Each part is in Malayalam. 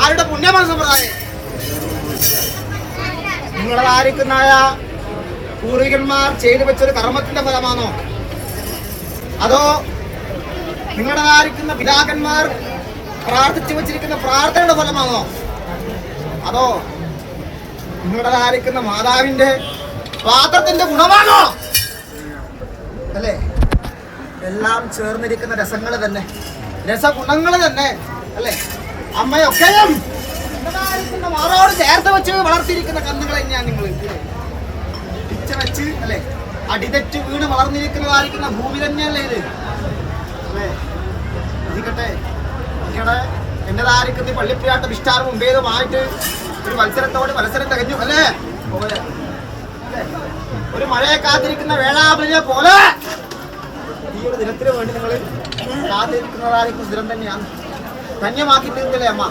ആരുടെ പുണ്യമാണ് സമ്പ്രദായം? നിങ്ങളായിരിക്കുന്നതായ പൂർവികന്മാർ ചെയ്തു വെച്ചൊരു കർമ്മത്തിന്റെ ഫലമാണോ? അതോ നിങ്ങളായിരിക്കുന്ന പിതാക്കന്മാർ പ്രാർത്ഥിച്ചു വെച്ചിരിക്കുന്ന പ്രാർത്ഥനയുടെ ഫലമാണോ? അതോ നിങ്ങളായിരിക്കുന്ന മാതാവിന്റെ പാത്രത്തിന്റെ ഗുണമാണോ? അല്ലേ? എല്ലാം ചേർന്നിരിക്കുന്ന രസങ്ങൾ തന്നെ, രസഗുണങ്ങൾ തന്നെ അല്ലേ? അമ്മയൊക്കെയും മാറോട് ചേർത്ത് വെച്ച് വളർത്തിയിരിക്കുന്ന കന്നുകൾ തന്നെയാണ് നിങ്ങൾ. പിച്ച വെച്ച് അല്ലെ അടിതെറ്റ് വീണ് വളർന്നിരിക്കുന്നതായിരിക്കുന്ന ഭൂമി തന്നെയല്ലേ ഇത് അല്ലേ? ഇരിക്കട്ടെ, ഇവിടെ എന്റേതായിരിക്കുന്ന പള്ളിപ്പുരാട്ട വിഷ്ടാറ് മുമ്പേതുമായിട്ട് ഒരു മത്സരത്തോട് മത്സരം തികഞ്ഞു അല്ലേ? ഒരു മഴയെ കാത്തിരിക്കുന്ന വേളാബലിയെ പോലെ ഈ ഒരു ദിനത്തിന് വേണ്ടി നിങ്ങൾ കാത്തിരിക്കുന്നതായിരിക്കും ദിനം തന്നെയാണ്. ധന്യമാക്കി തീർന്നില്ലേ അമ്മ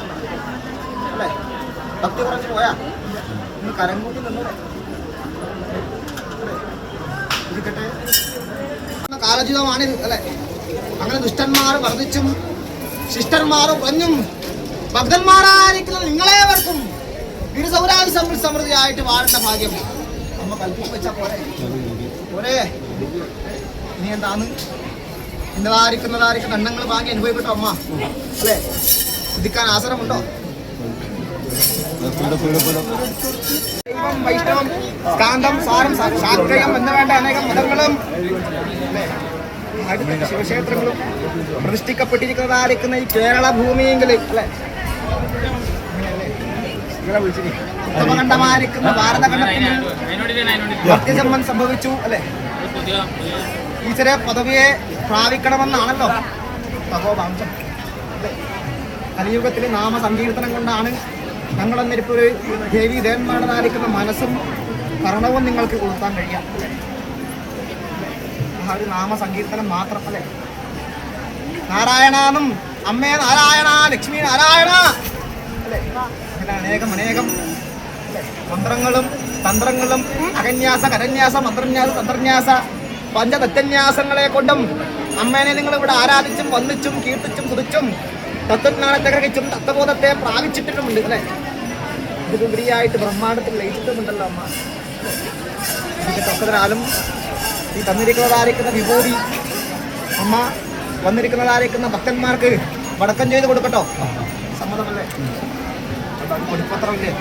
അല്ലേ? ഭക്തി കുറഞ്ഞു പോയാ നിങ്ങൾ കരം കൂട്ടി നിന്നൂടെ? ഇരിക്കട്ടെ, കാലജീവിതമാണിത് അല്ലെ? അങ്ങനെ ദുഷ്ടന്മാർ വർദ്ധിച്ചും ശിഷ്ടന്മാർ കുറഞ്ഞും ഭക്തന്മാരായിരിക്കുന്ന നിങ്ങളേവർക്കും ഇരുസൗരാജ് സമൃദ്ധിയായിട്ട് വാഴേണ്ട ഭാഗ്യം അമ്മ കൽപ്പിച്ചു വെച്ചാൽ പോരെ? ഇനി എന്താണ് ഇന്നതായിരിക്കുന്നതായിരിക്കുന്ന എണ്ണങ്ങൾ വാങ്ങി അനുഭവിക്കട്ടോ അമ്മ അല്ലേ? ചിന്തിക്കാൻ ആസനമുണ്ടോ? ദൈവം, വൈഷ്ണവം, സ്കാന്തം, സാരം, ശാക്തയം എന്ന് വേണ്ട അനേകം മതങ്ങളും ശിവക്ഷേത്രങ്ങളും പ്രതിഷ്ഠിക്കപ്പെട്ടിരിക്കുന്നതായിരിക്കുന്ന ഈ കേരള ഭൂമിയെങ്കിൽ അല്ലെ ഉത്തമഖണ്ഡമായിരിക്കുന്ന ഭാരതഖണ്ഡത്തിന് ഭക്തിസമ്മൻ സംഭവിച്ചു അല്ലെ? ഈശ്വര പദവിയെ പ്രാപിക്കണമെന്നാണല്ലോ തപോവാംശം. കലിയുഗത്തിലെ നാമസങ്കീർത്തനം കൊണ്ടാണ് ഞങ്ങളെന്നിരിപ്പൊരു ദേവി ദേവന്മാരുടേതായിരിക്കുന്ന മനസ്സും കർണവും നിങ്ങൾക്ക് കൊടുക്കാൻ കഴിയാം. ആ ഒരു നാമസങ്കീർത്തനം മാത്രം അല്ലേ? നാരായണാനും അമ്മേ നാരായണ, ലക്ഷ്മി നാരായണ അല്ലേ? അങ്ങനെ അനേകം മന്ത്രങ്ങളും തന്ത്രങ്ങളും അകന്യാസ, കരന്യാസ, മന്ത്രന്യാസ, തന്ത്രന്യാസ, പഞ്ചതത്വന്യാസങ്ങളെ കൊണ്ടും അമ്മേനെ നിങ്ങൾ ഇവിടെ ആരാധിച്ചും വന്നിച്ചും കീർത്തിച്ചും തുതിച്ചും തത്വജ്ഞാനത്തെ ഗ്രഹിച്ചും തത്വബോധത്തെ പ്രാപിച്ചിട്ടുമുണ്ട് അല്ലേ? ഇതുപരിയായിട്ട് ബ്രഹ്മാണ്ടത്തിൽ ലയിച്ചിട്ടുമുണ്ടല്ലോ അമ്മ. ഒക്കതിനാലും ഈ തന്നിരിക്കുന്നതായിരിക്കുന്ന വിഭൂതി അമ്മ വന്നിരിക്കുന്നതായിരിക്കുന്ന ഭക്തന്മാർക്ക് വടക്കം ചെയ്ത് കൊടുക്കട്ടോ? സമ്മതമല്ലേ? പൊടിപ്പത്രമില്ലേ?